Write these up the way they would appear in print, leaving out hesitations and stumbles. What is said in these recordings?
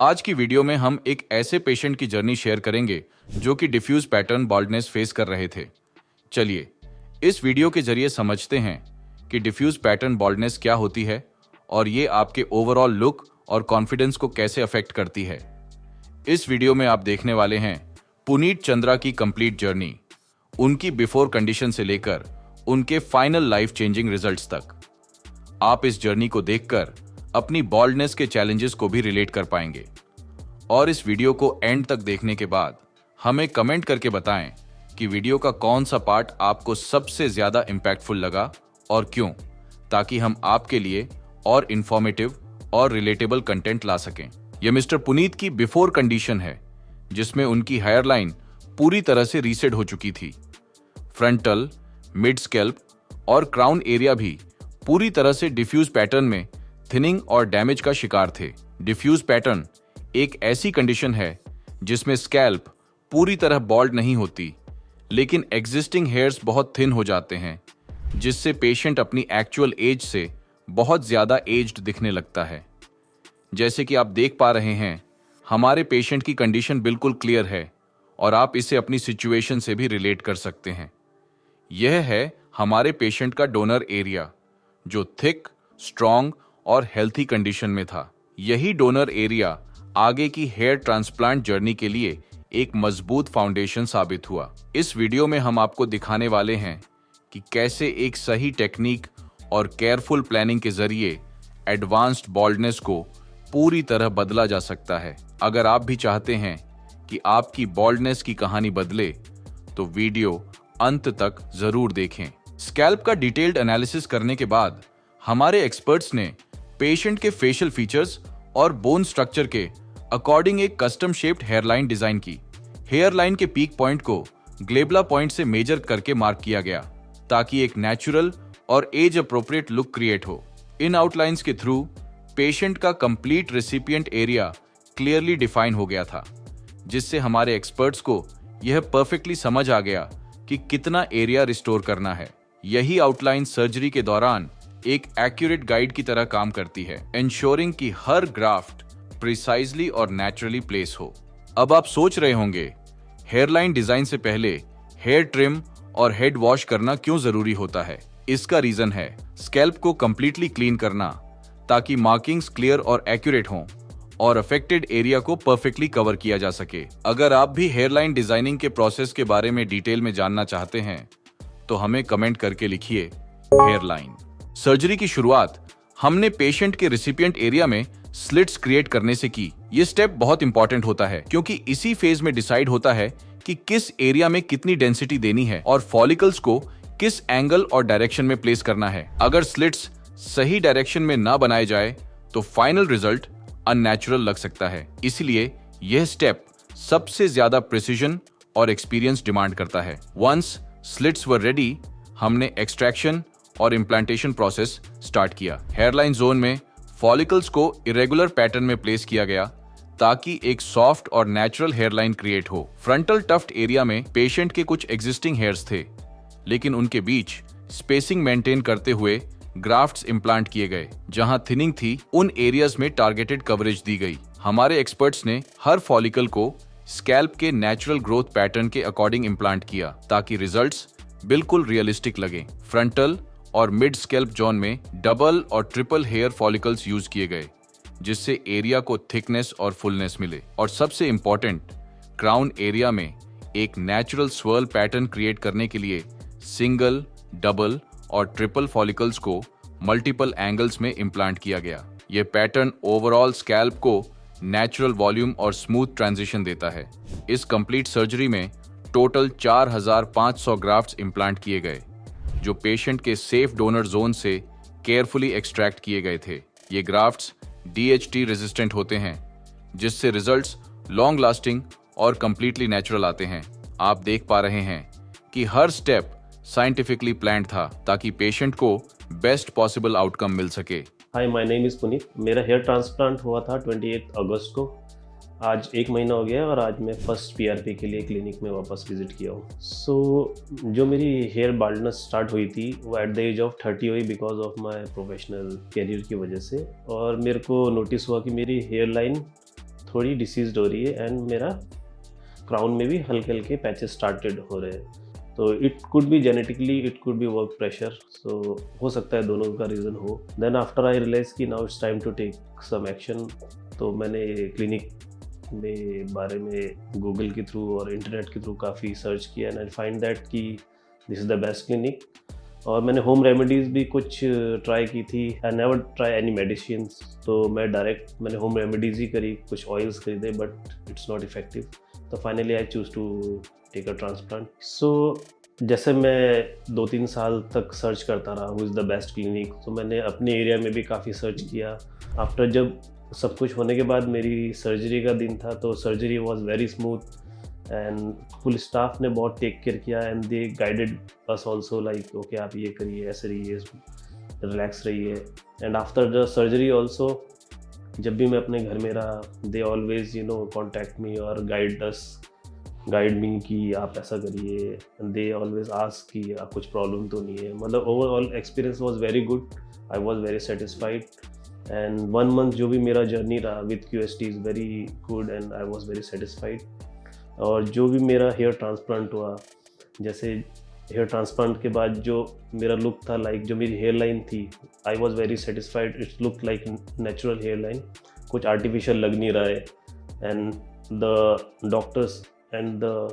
आज की वीडियो में हम एक ऐसे पेशेंट की जर्नी शेयर करेंगे जो कि डिफ्यूज पैटर्न बाल्डनेस फेस कर रहे थे। चलिए इस वीडियो के जरिए समझते हैं कि डिफ्यूज पैटर्न बाल्डनेस क्या होती है और ये आपके ओवरऑल लुक और कॉन्फिडेंस को कैसे अफेक्ट करती है। इस वीडियो में आप देखने वाले हैं पुनीत चंद्रा की कंप्लीट जर्नी, उनकी बिफोर कंडीशन से लेकर उनके फाइनल लाइफ चेंजिंग रिजल्ट्स तक। आप इस जर्नी को देखकर अपनी बाल्डनेस के चैलेंजेस को भी रिलेट कर पाएंगे और इस वीडियो को एंड तक देखने के बाद हमें कमेंट करके बताएं कि वीडियो का कौन सा पार्ट आपको सबसे ज्यादा इंपैक्टफुल लगा और क्यों, ताकि हम आपके लिए और इंफॉर्मेटिव और रिलेटेबल कंटेंट ला सकें। यह मिस्टर पुनीत की बिफोर कंडीशन है जिसमें उनकी हेयर लाइन पूरी तरह से रीसेट हो चुकी थी। फ्रंटल, मिड स्कैल्प और क्राउन एरिया भी पूरी तरह से डिफ्यूज पैटर्न में थिनिंग और डैमेज का शिकार थे। डिफ्यूज पैटर्न एक ऐसी कंडीशन है जिसमें स्कैल्प पूरी तरह बॉल्ड नहीं होती, लेकिन एग्जिस्टिंग हेयर्स बहुत थिन हो जाते हैं, जिससे पेशेंट अपनी एक्चुअल एज से बहुत ज्यादा एज्ड दिखने लगता है। जैसे कि आप देख पा रहे हैं, हमारे पेशेंट की कंडीशन बिल्कुल क्लियर है और आप इसे अपनी सिचुएशन से भी रिलेट कर सकते हैं। यह है हमारे पेशेंट का डोनर एरिया जो थिक, स्ट्रॉन्ग और हेल्थी कंडीशन में था। यही डोनर एरिया आगे की हेयर ट्रांसप्लांट जर्नी के लिए एक मजबूत फाउंडेशन साबित हुआ। इस वीडियो में हम आपको दिखाने वाले हैं कि कैसे एक सही टेक्निक और केयरफुल प्लानिंग के जरिए एडवांस्ड बाल्डनेस को पूरी तरह बदला जा सकता है। अगर आप भी चाहते हैं कि आपकी बाल्डनेस की कहानी बदले तो वीडियो अंत तक जरूर देखें। स्कैल्प का डिटेल्ड एनालिसिस करने के बाद हमारे एक्सपर्ट्स ने पेशेंट के फेशियल फीचर्स और बोन स्ट्रक्चर के अकॉर्डिंग एक कस्टम शेप्ड हेयरलाइन डिजाइन की। हेयरलाइन के पीक पॉइंट को ग्लेबला पॉइंट से मेजर करके मार्क किया गया ताकि एक नेचुरल और एज अप्रोप्रिएट लुक क्रिएट हो। इन आउटलाइंस के थ्रू पेशेंट का complete recipient area clearly define हो गया था, जिससे हमारे एक्सपर्ट्स को यह परफेक्टली समझ आ गया कि कितना एरिया रिस्टोर करना है। यही आउटलाइन सर्जरी के दौरान एक एक्यूरेट गाइड की तरह काम करती है, इंश्योरिंग कि हर ग्राफ्ट प्रिसाइजली और नेचुरली प्लेस हो। अब आप सोच रहे होंगे, हेयरलाइन डिजाइन से पहले हेयर ट्रिम और हेड वॉश करना क्यों जरूरी होता है? इसका रीजन है स्कैल्प को कंप्लीटली क्लीन करना ताकि मार्किंग्स क्लियर और एक्यूरेट हों और अफेक्टेड एरिया को परफेक्टली कवर किया जा सके। अगर आप भी हेयरलाइन डिजाइनिंग के प्रोसेस के बारे में डिटेल में जानना चाहते हैं तो हमें कमेंट करके लिखिए हेयरलाइन। सर्जरी की शुरुआत हमने पेशेंट के रेसिपिएंट एरिया में स्लिट्स क्रिएट करने से की। यह स्टेप बहुत इंपॉर्टेंट होता है क्योंकि इसी फेज में डिसाइड होता है कि किस एरिया में कितनी डेंसिटी देनी है और फॉलिकल्स को किस एंगल और डायरेक्शन में प्लेस करना है। अगर स्लिट्स सही डायरेक्शन में ना बनाए जाए तो फाइनल रिजल्ट अननेचुरल लग सकता है। इसलिए यह स्टेप सबसे ज्यादा प्रिसीजन और एक्सपीरियंस डिमांड करता है। वंस स्लिट्स वर रेडी, हमने एक्सट्रैक्शन और इम्प्लांटेशन प्रोसेस स्टार्ट किया। हेयरलाइन जोन में फॉलिकल्स को इरेगुलर पैटर्न में प्लेस किया गया ताकि एक सॉफ्ट और नेचुरल हेयरलाइन क्रिएट हो। फ्रंटल टफ्ट एरिया में पेशेंट के कुछ एग्जिस्टिंग हेयर्स थे, लेकिन उनके बीच स्पेसिंग मेंटेन करते हुए ग्राफ्ट्स इम्प्लांट किए गए। जहां थिनिंग थी, उन एरियाज में टारगेटेड कवरेज दी गई। हमारे एक्सपर्ट्स ने हर फॉलिकल को स्कैल्प के नेचुरल ग्रोथ पैटर्न के अकॉर्डिंग इम्प्लांट किया ताकि रिजल्ट्स बिल्कुल रियलिस्टिक लगे। फ्रंटल और मिड स्कैल्प जोन में डबल और ट्रिपल हेयर फॉलिकल्स यूज किए गए, जिससे एरिया को थिकनेस और फुलनेस मिले। और सबसे इंपॉर्टेंट, क्राउन एरिया में एक नेचुरल स्वर्ल पैटर्न क्रिएट करने के लिए सिंगल, डबल और ट्रिपल फॉलिकल्स को मल्टीपल एंगल्स में इम्प्लांट किया गया। यह पैटर्न ओवरऑल स्कैल्प को नेचुरल वॉल्यूम और स्मूथ ट्रांजिशन देता है। इस कंप्लीट सर्जरी में टोटल 4500 ग्राफ्ट्स इम्प्लांट किए गए, जो पेशेंट के सेफ डोनर जोन से केयरफुली एक्सट्रैक्ट किए गए थे। ये ग्राफ्ट्स DHT रेजिस्टेंट होते हैं, जिससे रिजल्ट्स लॉन्ग लास्टिंग और कंप्लीटली नेचुरल आते हैं। आप देख पा रहे हैं कि हर स्टेप साइंटिफिकली प्लान्ड था ताकि पेशेंट को बेस्ट पॉसिबल आउटकम मिल सके। हाय, माय नेम इज़ पुनीत। मेरा हेयर ट्रांसप्लांट हुआ था 28 अगस्त को। आज 1 महीना हो गया और आज मैं फर्स्ट PRP के लिए क्लिनिक में वापस विजिट किया हूँ। जो मेरी हेयर बाल्डनेस स्टार्ट हुई थी वो एट द एज ऑफ 30 हुई because of my professional career की वजह से। और मेरे को नोटिस हुआ कि मेरी हेयर लाइन थोड़ी डिसीज्ड हो रही है एंड मेरा क्राउन में भी हल्के हल्के पैचेस स्टार्टेड हो रहे हैं। तो it could be genetically, it could be work pressure, so हो सकता है दोनों का रीज़न हो। देन आफ्टर आई रियलाइज कि now it's time to take some action, तो मैंने क्लिनिक में बारे में गूगल के थ्रू और इंटरनेट के थ्रू काफ़ी सर्च किया एंड आई फाइंड दैट कि this is the best clinic. और मैंने होम रेमेडीज़ भी कुछ ट्राई की थी। I never try any medicines, तो मैंने होम रेमेडीज़ ही करी, कुछ ऑयल्स खरीदे, बट इट्स नॉट इफेक्टिव। तो finally I choose to take a transplant. So जैसे मैं 2-3 साल तक सर्च करता रहा who is the best clinic, तो मैंने अपने एरिया में भी काफ़ी सर्च किया। आफ्टर जब सब कुछ होने के बाद मेरी सर्जरी का दिन था, तो surgery was very smooth and full staff ने बहुत टेक केयर किया and they guided us also like okay आप ये करिए, ऐसे रहिए, रिलैक्स रहिए। And after the surgery also जब भी मैं अपने घर में रहा, दे ऑलवेज कॉन्टैक्ट मी और गाइड मी कि आप ऐसा करिए, एंड दे ऑलवेज आस्क कि आप कुछ प्रॉब्लम तो नहीं है। मतलब overall experience was very good, I was very satisfied and 1 month जो भी मेरा जर्नी रहा with QST is very good and I was very satisfied. और जो भी मेरा हेयर ट्रांसप्लांट हुआ, जैसे हेयर ट्रांसप्लांट के बाद जो मेरा लुक था, लाइक जो मेरी हेयर लाइन थी, I was very satisfied. It's look like natural hair line, कुछ आर्टिफिशियल लग नहीं रहा है। And the doctors and the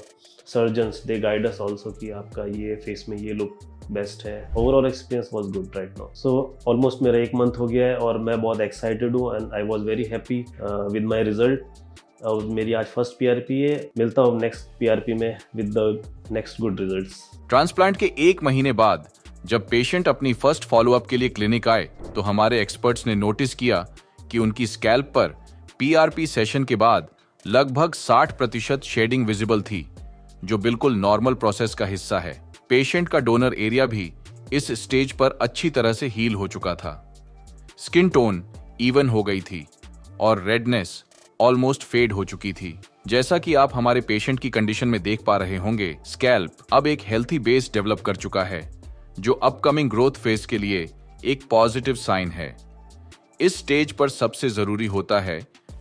surgeons they guide us also कि आपका ये फेस में ये लुक बेस्ट है। Overall experience was good right now. So almost मेरा 1 मंथ हो गया है और मैं बहुत एक्साइटेड हूँ and I was very happy with my result. और मेरी आज फर्स्ट PRP है। मिलता हूँ नेक्स्ट PRP में with the next good results. Transplant के 1 महीने बाद जब पेशेंट अपनी फर्स्ट फॉलोअप के लिए क्लिनिक आए, तो हमारे एक्सपर्ट्स ने नोटिस किया कि उनकी स्कैल्प पर PRP सेशन के बाद लगभग 60% शेडिंग विजिबल थी, जो बिल्कुल नॉर्मल प्रोसेस का हिस्सा है। पेशेंट का डोनर एरिया भी इस स्टेज पर अच्छी तरह से हील हो चुका था। स्किन टोन इवन हो गई थी और रेडनेस ऑलमोस्ट फेड हो चुकी थी। जैसा कि आप हमारे पेशेंट की कंडीशन में देख पा रहे होंगे, स्कैल्प अब एक हेल्थी बेस डेवलप कर चुका है, जो अपकमिंग ग्रोथ फेज के लिए एक पॉजिटिव साइन है। इस स्टेज पर सबसे जरूरी होता है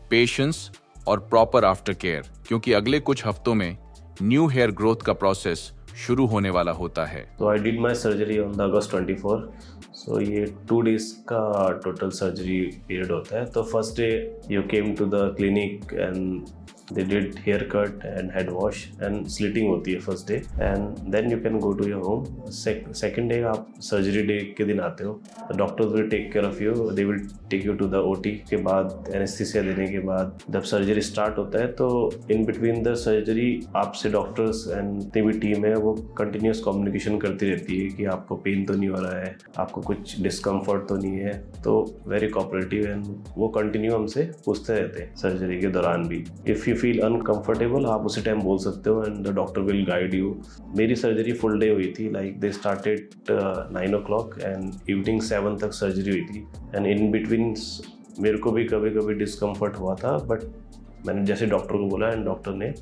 पेशेंस और प्रॉपर आफ्टर केयर, क्योंकि अगले कुछ हफ्तों में न्यू हेयर ग्रोथ का प्रोसेस शुरू होने वाला होता है। तो I did my surgery on the August 24। सो ये 2 days का टोटल सर्जरी पीरियड होता है। तो first day you came to the clinic and they did hair cut and head wash and slitting होती है first day, and then you can go to your home. Second day आप surgery day के दिन आते हो, doctors will take care of you, they will take you to the OT। के बाद anaesthesia देने के बाद जब सर्जरी स्टार्ट होता है, तो इन बिटवीन द सर्जरी आपसे डॉक्टर्स एंड जितनी भी टीम है वो कंटिन्यूस कम्युनिकेशन करती रहती है कि आपको पेन तो नहीं हो रहा है, आपको कुछ डिस्कम्फर्ट तो नहीं है। तो वेरी कोऑपरेटिव एंड वो कंटिन्यू हमसे पूछते रहते हैं सर्जरी के दौरान भी। इफ़ यू फील अनकंफर्टेबल आप उसी टाइम बोल सकते हो and the doctor will guide you. मेरी सर्जरी फुल डे हुई थी, like they started 9 o'clock and evening 7 तक सर्जरी हुई थी। एंड इन बिटवीन मेरे को भी कभी कभी डिस्कम्फर्ट हुआ था, बट मैंने जैसे डॉक्टर को बोला एंड डॉक्टर ने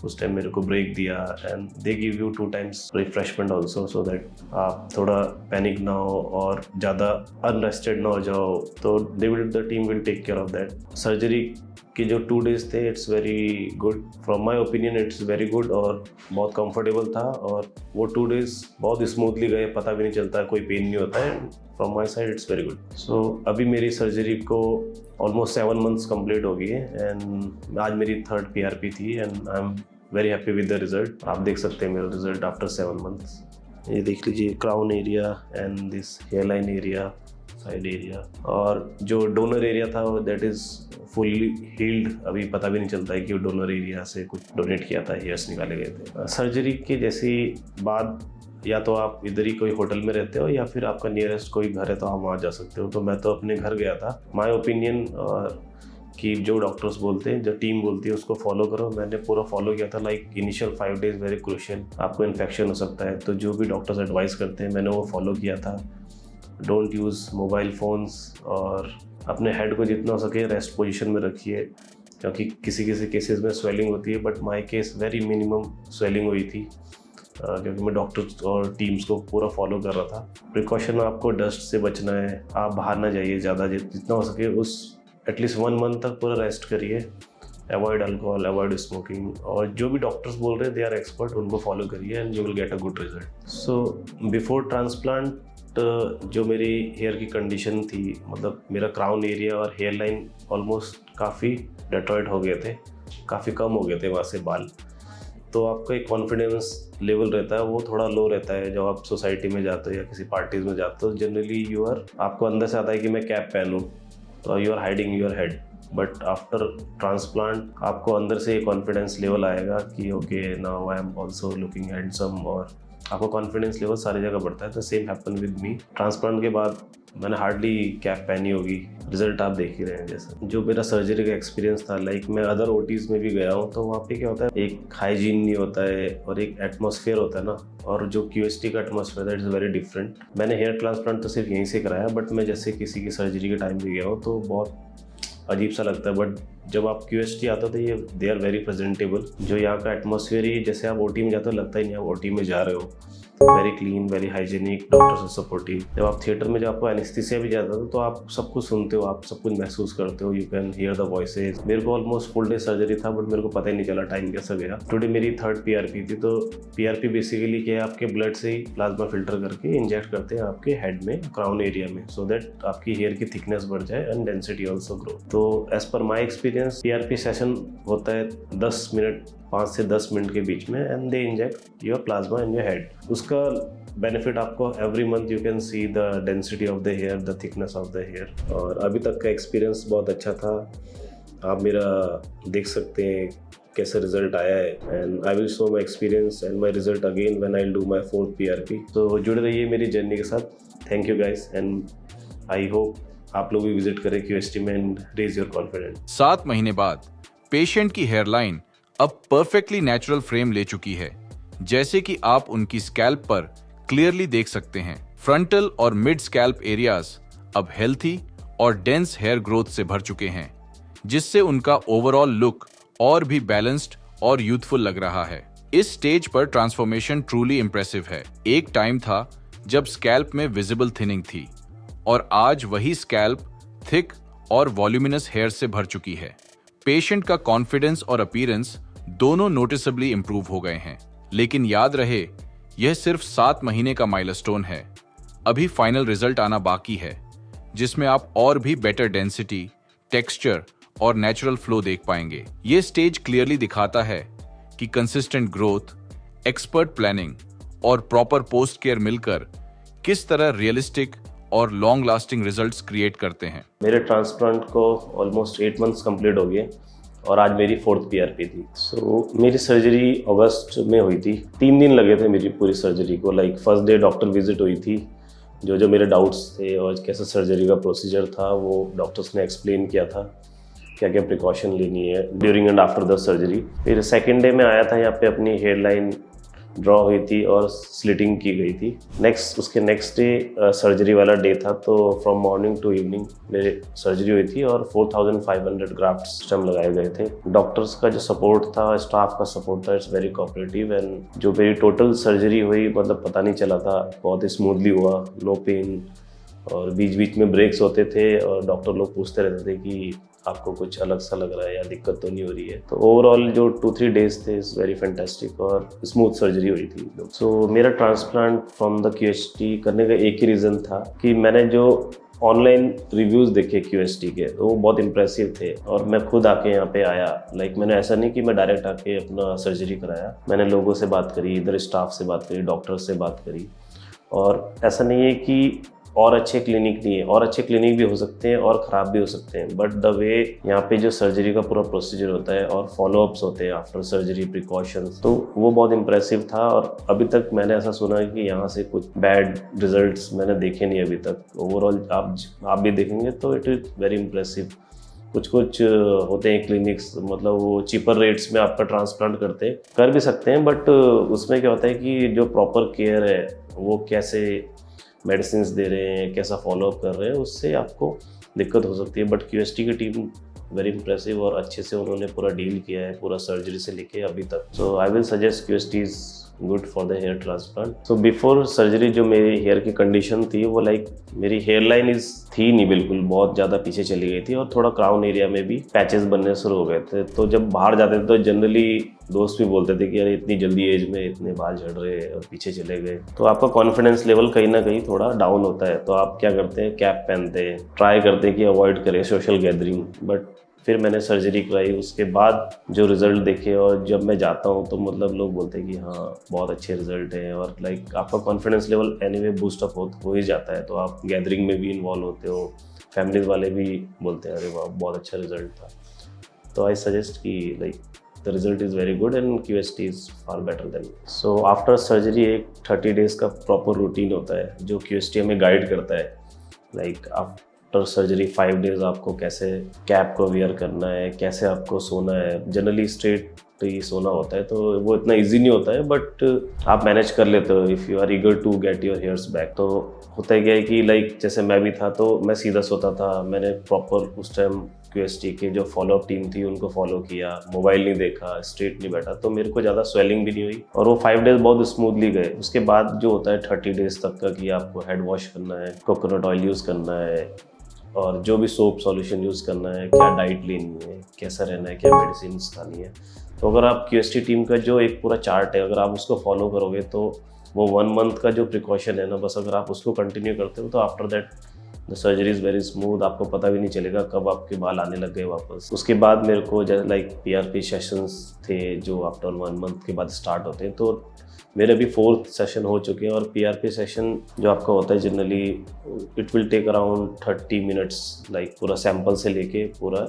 उस टाइम मेरे को ब्रेक दिया and they give you 2 times refreshment also, so that आप थोड़ा पैनिक ना हो और ज़्यादा अनरेस्टेड ना हो जाओ। तो the team will take care of that. Surgery के जो 2 days थे, it's very good from my opinion, it's very good और बहुत कंफर्टेबल था। और वो 2 days बहुत स्मूथली गए, पता भी नहीं चलता, कोई पेन नहीं होता है। From my side it's very good. So अभी मेरी सर्जरी को ऑलमोस्ट 7 months कंप्लीट हो गई है एंड आज मेरी 3rd PRP थी and I am very happy with the result. आप देख सकते हैं मेरा रिजल्ट आफ्टर 7 months। ये देख लीजिए crown area and this hairline area, side area, और जो डोनर एरिया था दैट इज़ फुल्ली हील्ड। अभी पता भी नहीं चलता है कि डोनर एरिया से कुछ डोनेट किया था, हेयर्स निकाले गए थे। सर्जरी के जैसी बाद या तो आप इधर ही कोई होटल में रहते हो या फिर आपका नियरेस्ट कोई घर है तो आप वहाँ जा सकते हो। तो मैं तो अपने घर गया था। माय ओपिनियन कि जो डॉक्टर्स बोलते हैं, जो टीम बोलती है उसको फॉलो करो। मैंने पूरा फॉलो किया था। Like initial 5 days very crucial, आपको इन्फेक्शन हो सकता है, तो जो भी डॉक्टर्स एडवाइस करते हैं मैंने वो फॉलो किया था। डोंट यूज़ मोबाइल फ़ोन्स और अपने हेड को जितना हो सके रेस्ट पोजीशन में रखिए, क्योंकि किसी किसी केसेस में स्वेलिंग होती है, but my case very minimum swelling हुई थी क्योंकि मैं डॉक्टर्स और टीम्स को पूरा फॉलो कर रहा था। प्रिकॉशन आपको डस्ट से बचना है, आप बाहर ना जाइए ज़्यादा, जितना हो सके उस एटलीस्ट 1 month तक पूरा रेस्ट करिए अवॉइड अल्कोहल, अवॉइड स्मोकिंग, और जो भी डॉक्टर्स बोल रहे हैं दे आर एक्सपर्ट, उनको फॉलो करिए and you will get a good result. So before transplant जो मेरी हेयर की कंडीशन थी, मतलब मेरा क्राउन एरिया और हेयर लाइन ऑलमोस्ट काफ़ी डेट्रॉइड हो गए थे, काफ़ी कम हो गए थे वहाँ से बाल। तो आपका एक कॉन्फिडेंस लेवल रहता है वो थोड़ा लो रहता है जब आप सोसाइटी में जाते हो या किसी पार्टीज में जाते हो। जनरली आपको अंदर से आता है कि मैं कैप पहनूं, तो you are hiding your head. But after transplant आपको अंदर से कॉन्फिडेंस लेवल आएगा कि okay now I am also looking handsome, और आपको कॉन्फिडेंस लेवल सारी जगह बढ़ता है। तो same happen with me. Transplant के बाद मैंने हार्डली कैप पहनी होगी, रिजल्ट आप देख ही रहे हैं। जैसा जो मेरा सर्जरी का एक्सपीरियंस था, लाइक मैं अदर ओटीज में भी गया हूँ, तो वहाँ पे क्या होता है, एक हाइजीन नहीं होता है और एक एटमॉस्फेयर होता है ना, और जो क्यूएसटी का atmosphere that is very different. मैंने हेयर ट्रांसप्लांट तो सिर्फ यहीं से कराया, बट मैं जैसे किसी की सर्जरी के टाइम भी गया हूँ तो बहुत अजीब सा लगता है। बट जब आप क्यूएसटी आते हो तो ये दे आर वेरी प्रेजेंटेबल। जो यहाँ का एटमॉस्फेयर ही, जैसे आप ओटी में जाते हो लगता ही नहीं आप ओटी में जा रहे हो। Very clean, very hygienic, doctors are supportive. जब आप थिएटर में, जब आपको एनेस्थीसिया भी जाता है तो आप सब कुछ सुनते हो, आप सब कुछ महसूस करते हो, you can hear the voices. मेरे को ऑलमोस्ट फुल डे सर्जरी था, बट मेरे को पता ही नहीं चला टाइम कैसा गया। टुडे मेरी 3rd पीआरपी थी। तो पीआरपी बेसिकली क्या है, आपके ब्लड से ही प्लाज्मा फिल्टर करके इंजेक्ट करते हैं आपके हेड में, क्राउन एरिया में, सो दैट आपकी हेयर की थिकनेस बढ़ जाए एंड डेंसिटी ऑल्सो ग्रो। तो as per my experience PRP session होता है 10 मिनट, 5 से 10 मिनट के बीच में, and they inject your plasma in your head. उसका बेनिफिट आपको every month you can see the density of the hair, the thickness of the hair. और अभी तक का एक्सपीरियंस बहुत अच्छा था। आप मेरा देख सकते हैं कैसे रिजल्ट आया है, and I will show my experience and my result again when I will do my 4th PRP. तो जुड़े रहिए मेरी जर्नी के साथ। Thank you guys, and I hope आप लोग भी विजिट करें क्यूएसटी में एंड रेज योर कॉन्फिडेंस। 7 महीने बाद पेशेंट की हेयरलाइन अब परफेक्टली नेचुरल फ्रेम ले चुकी है, जैसे कि आप उनकी स्कैल्प पर क्लियरली देख सकते हैं। फ्रंटल और मिड स्कैल्प एरियाज अब हेल्थी और डेंस हेयर ग्रोथ से भर चुके हैं, जिससे उनका ओवरऑल लुक और भी बैलेंस्ड और यूथफुल लग रहा है। इस स्टेज पर ट्रांसफॉर्मेशन ट्रूली इंप्रेसिव है। एक टाइम था जब स्कैल्प में विजिबल थिनिंग थी, और आज वही स्कैल्प थिक और वॉल्यूमिनस हेयर से भर चुकी है। पेशेंट का कॉन्फिडेंस और अपीयरेंस दोनों नोटिसेबली इंप्रूव हो गए हैं। लेकिन याद रहे, यह सिर्फ 7 महीने का माइलस्टोन है। अभी फाइनल रिजल्ट आना बाकी है, जिसमें आप और भी बेटर डेंसिटी, टेक्सचर और नेचुरल फ्लो देख पाएंगे। ये स्टेज क्लियरली दिखाता है कि कंसिस्टेंट ग्रोथ, एक्सपर्ट प्लानिंग और प्रॉपर पोस्ट केयर मिलकर किस तरह रियलिस्टिक और लॉन्ग लास्टिंग रिजल्ट्स क्रिएट करते हैं। मेरे ट्रांसप्लांट को ऑलमोस्ट 8 मंथ्स कंप्लीट हो गए और आज मेरी 4th पीआरपी थी। सो मेरी सर्जरी अगस्त में हुई थी। 3 दिन लगे थे मेरी पूरी सर्जरी को। Like first day doctor visit हुई थी, जो मेरे डाउट्स थे और कैसे सर्जरी का प्रोसीजर था वो डॉक्टर्स ने एक्सप्लेन किया था, क्या क्या प्रिकॉशन लेनी है during and after the surgery. फिर सेकेंड डे में आया था, यहाँ पे अपनी हेयर लाइन ड्रॉ हुई थी और स्लिटिंग की गई थी। उसके नेक्स्ट डे सर्जरी वाला डे था, तो फ्रॉम मॉर्निंग टू इवनिंग मेरी सर्जरी हुई थी और 4500 ग्राफ्ट सिस्टम लगाए गए थे। डॉक्टर्स का जो सपोर्ट था, स्टाफ का सपोर्ट था, इट्स वेरी कोऑपरेटिव। एंड जो मेरी टोटल सर्जरी हुई, मतलब पता नहीं चला था, बहुत ही स्मूथली हुआ, नो पेन। और बीच बीच में ब्रेक्स होते थे और डॉक्टर लोग पूछते रहते थे कि आपको कुछ अलग सा लग रहा है या दिक्कत तो नहीं हो रही है। तो ओवरऑल जो 2-3 डेज थे इज़ वेरी फैंटास्टिक और स्मूथ सर्जरी हुई थी। सो मेरा ट्रांसप्लांट फ्रॉम द क्यूएसटी करने का एक ही रीज़न था कि मैंने जो ऑनलाइन रिव्यूज़ देखे क्यूएसटी के, तो वो बहुत इंप्रेसिव थे और मैं खुद आके यहाँ पे आया। लाइक मैंने ऐसा नहीं कि मैं डायरेक्ट आके अपना सर्जरी कराया, मैंने लोगों से बात करी, इधर स्टाफ से बात करी, डॉक्टर से बात करी। और ऐसा नहीं है कि और अच्छे क्लिनिक नहीं है, और अच्छे क्लिनिक भी हो सकते हैं और ख़राब भी हो सकते हैं, बट द वे यहाँ पे जो सर्जरी का पूरा प्रोसीजर होता है और फॉलोअप्स होते हैं आफ्टर सर्जरी, प्रिकॉशंस, तो वो बहुत इंप्रेसिव था। और अभी तक मैंने ऐसा सुना है कि यहाँ से कुछ बैड रिजल्ट्स मैंने देखे नहीं अभी तक। ओवरऑल आप भी देखेंगे तो इट इज़ वेरी इंप्रेसिव। कुछ होते हैं क्लिनिक्स, मतलब वो चीपर रेट्स में आपका ट्रांसप्लांट कर भी सकते हैं, बट उसमें क्या होता है कि जो प्रॉपर केयर है, वो कैसे मेडिसिन दे रहे हैं, कैसा फॉलोअप कर रहे हैं, उससे आपको दिक्कत हो सकती है। बट क्यूएसटी की टीम वेरी इंप्रेसिव और अच्छे से उन्होंने पूरा डील किया है, पूरा सर्जरी से लेके अभी तक। So I will suggest QST's good for the hair transplant. So before surgery जो मेरी हेयर की कंडीशन थी वो लाइक मेरी हेयर लाइन इज थी नहीं, बिल्कुल बहुत ज़्यादा पीछे चली गई थी और थोड़ा क्राउन एरिया में भी पैचेस बनने शुरू हो गए थे। तो जब बाहर जाते थे तो जनरली दोस्त भी बोलते थे कि यार इतनी जल्दी एज में इतने बाल झड़ रहे और पीछे चले गए, तो आपका कॉन्फिडेंस लेवल कहीं ना कहीं थोड़ा डाउन होता है। तो आप क्या करते हैं, कैप पहनते हैं, ट्राई करते हैं कि अवॉइड करें सोशल गैदरिंग। बट फिर मैंने सर्जरी कराई, उसके बाद जो रिजल्ट देखे और जब मैं जाता हूँ तो मतलब लोग बोलते हैं कि हाँ बहुत अच्छे रिजल्ट हैं और लाइक आपका confidence level anyway boost up हो ही जाता है। तो आप गैदरिंग में भी इन्वॉल्व होते हो, फैमिलीज वाले भी बोलते हैं अरे वाह बहुत अच्छा रिजल्ट था। तो आई सजेस्ट कि like the result is very good and QHT is far better than. So after surgery एक 30 डेज का प्रॉपर रूटीन होता है जो QHT हमें गाइड करता है। लाइक आफ्टर सर्जरी 5 डेज आपको कैसे कैप को वियर करना है, कैसे आपको सोना है। जनरली स्ट्रेट ही सोना होता है तो वो इतना इजी नहीं होता है, बट आप मैनेज कर लेते हो if you are eager to get your hairs back. तो होता क्या है कि लाइक जैसे मैं भी था तो मैं सीधा सोता था, मैंने प्रॉपर उस टाइम QHT की जो फॉलोअप टीम थी उनको फॉलो किया, मोबाइल नहीं देखा, स्ट्रेट नहीं बैठा, तो मेरे को ज़्यादा स्वेलिंग भी नहीं हुई और वो 5 डेज बहुत स्मूथली गए। उसके बाद जो होता है 30 डेज तक का कि आपको हेड वॉश करना है, कोकोनट ऑयल यूज़ करना है और जो भी सोप सॉल्यूशन यूज़ करना है, क्या डाइट लेनी है, कैसा रहना है, क्या मेडिसिन खानी है। तो अगर आप QHT टीम का जो एक पूरा चार्ट है अगर आप उसको फॉलो करोगे तो वो 1 मंथ का जो प्रिकॉशन है ना, बस अगर आप उसको कंटिन्यू करते हो तो after that the surgery is very smooth. आपको पता भी नहीं चलेगा कब आपके बाल आने लग गए वापस। उसके बाद मेरे को जैसे लाइक PRP सेशंस थे जो आफ्टर 1 मंथ के बाद स्टार्ट होते हैं, तो मेरे अभी 4th सेशन हो चुके हैं और PRP सेशन जो आपका होता है generally it will take around 30 minutes, like पूरा सैंपल से लेके पूरा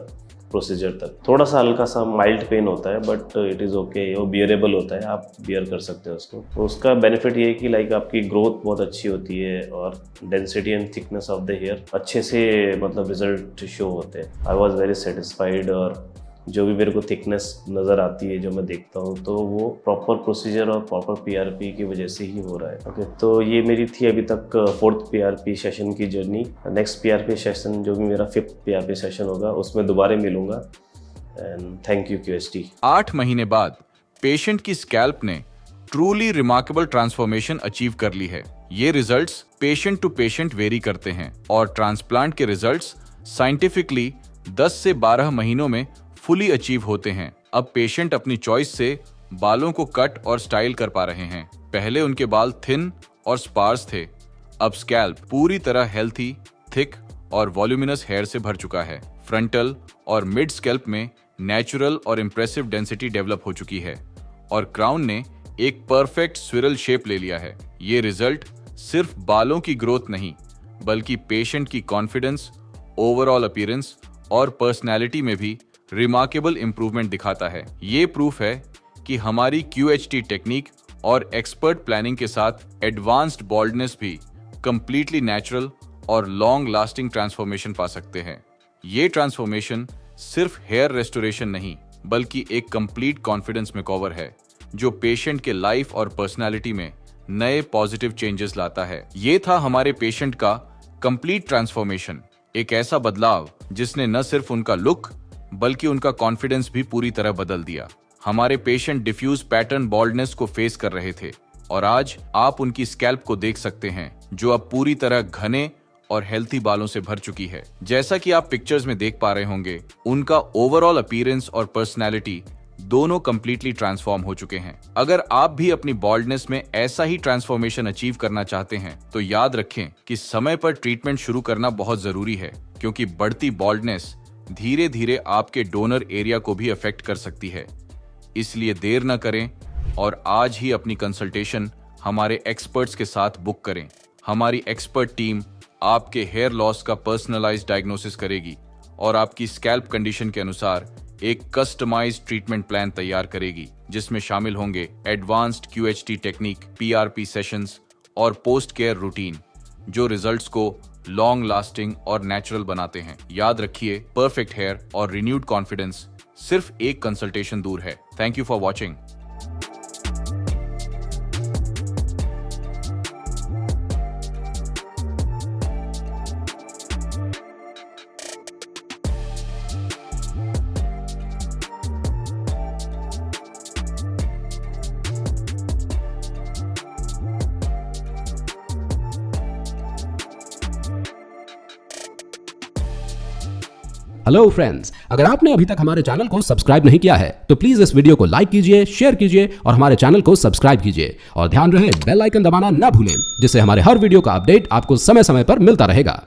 प्रोसीजर तक। थोड़ा सा हल्का सा माइल्ड पेन होता है बट इट इज़ ओके, वो बियरेबल होता है, आप बियर कर सकते हो उसको। तो उसका बेनिफिट ये है कि लाइक आपकी ग्रोथ बहुत अच्छी होती है और density and thickness of the hair अच्छे से मतलब रिजल्ट शो होते हैं। आई वॉज वेरी सेटिस्फाइड और जो भी मेरे को थिकनेस नज़र आती है जो मैं देखता हूँ तो वो प्रॉपर प्रोसीजर और प्रॉपर PRP की वजह से ही हो रहा है। ओके, तो ये मेरी थी अभी तक 4th PRP सेशन की जर्नी। नेक्स्ट PRP सेशन जो भी मेरा 5th PRP सेशन होगा उसमें दोबारा मिलूंगा एंड थैंक यू QHT। 8 महीने बाद पेशेंट की स्कैल्प ने ट्रूली रिमार्केबल ट्रांसफॉर्मेशन अचीव कर ली है। ये results patient to patient vary करते हैं और ट्रांसप्लांट के रिजल्ट्स साइंटिफिकली 10 से 12 महीनों में फुली अचीव होते हैं। अब पेशेंट अपनी चॉइस से बालों को कट और स्टाइल कर पा रहे हैं। पहले उनके बाल थिन और स्पार्स थे, अब स्कैल्प पूरी तरह हेल्थी, थिक और वॉल्यूमिनस हेयर से भर चुका है। फ्रंटल और मिड स्कैल्प में नेचुरल और इंप्रेसिव डेंसिटी डेवलप हो चुकी है और क्राउन ने एक परफेक्ट स्विरल शेप ले लिया है। ये रिजल्ट सिर्फ बालों की ग्रोथ नहीं बल्कि पेशेंट की कॉन्फिडेंस, ओवरऑल अपीयरेंस और पर्सनैलिटी में भी रिमार्केबल इंप्रूवमेंट दिखाता है। ये प्रूफ है कि हमारी QHT टेक्निक और एक्सपर्ट प्लानिंग के साथ एडवांस्ड बॉल्डनेस भी कंप्लीटली नेचुरल और लॉन्ग लास्टिंग ट्रांसफॉर्मेशन पा सकते हैं। ये ट्रांसफॉर्मेशन सिर्फ हेयर रेस्टोरेशन नहीं बल्कि एक कंप्लीट कॉन्फिडेंस मेकओवर है जो पेशेंट के लाइफ और पर्सनैलिटी में नए पॉजिटिव चेंजेस लाता है। ये था हमारे पेशेंट का कंप्लीट ट्रांसफॉर्मेशन, एक ऐसा बदलाव जिसने न सिर्फ उनका लुक बल्कि उनका कॉन्फिडेंस भी पूरी तरह बदल दिया। हमारे पेशेंट डिफ्यूज पैटर्न बॉल्डनेस को फेस कर रहे थे और आज आप उनकी स्कैल्प को देख सकते हैं जो अब पूरी तरह घने और हेल्थी बालों से भर चुकी है। जैसा कि आप पिक्चर्स में देख पा रहे होंगे, उनका ओवरऑल अपीयरेंस और पर्सनैलिटी दोनों कंप्लीटली ट्रांसफॉर्म हो चुके हैं। अगर आप भी अपनी बॉल्डनेस में ऐसा ही ट्रांसफॉर्मेशन अचीव करना चाहते हैं तो याद रखें कि समय पर ट्रीटमेंट शुरू करना बहुत जरूरी है, क्योंकि बढ़ती बॉल्डनेस धीरे धीरे आपके डोनर एरिया को भी अफेक्ट कर सकती है। इसलिए देर न करें और आज ही अपनी कंसल्टेशन हमारे एक्सपर्ट्स के साथ बुक करें। हमारी एक्सपर्ट टीम आपके हेयर लॉस का पर्सनलाइज्ड डायग्नोसिस करेगी और आपकी स्कैल्प कंडीशन के अनुसार एक कस्टमाइज्ड ट्रीटमेंट प्लान तैयार करेगी, जिसमें शामिल होंगे advanced QHT technique, PRP sessions और पोस्ट केयर रूटीन जो रिजल्ट्स को लॉन्ग लास्टिंग और नेचुरल बनाते हैं। याद रखिए, परफेक्ट हेयर और रिन्यूड कॉन्फिडेंस सिर्फ एक कंसल्टेशन दूर है। Thank you for watching. Hello friends, अगर आपने अभी तक हमारे चैनल को सब्सक्राइब नहीं किया है तो प्लीज इस वीडियो को लाइक कीजिए, शेयर कीजिए और हमारे चैनल को सब्सक्राइब कीजिए और ध्यान रहे बेल आइकन दबाना ना भूलें, जिससे हमारे हर वीडियो का अपडेट आपको समय समय पर मिलता रहेगा।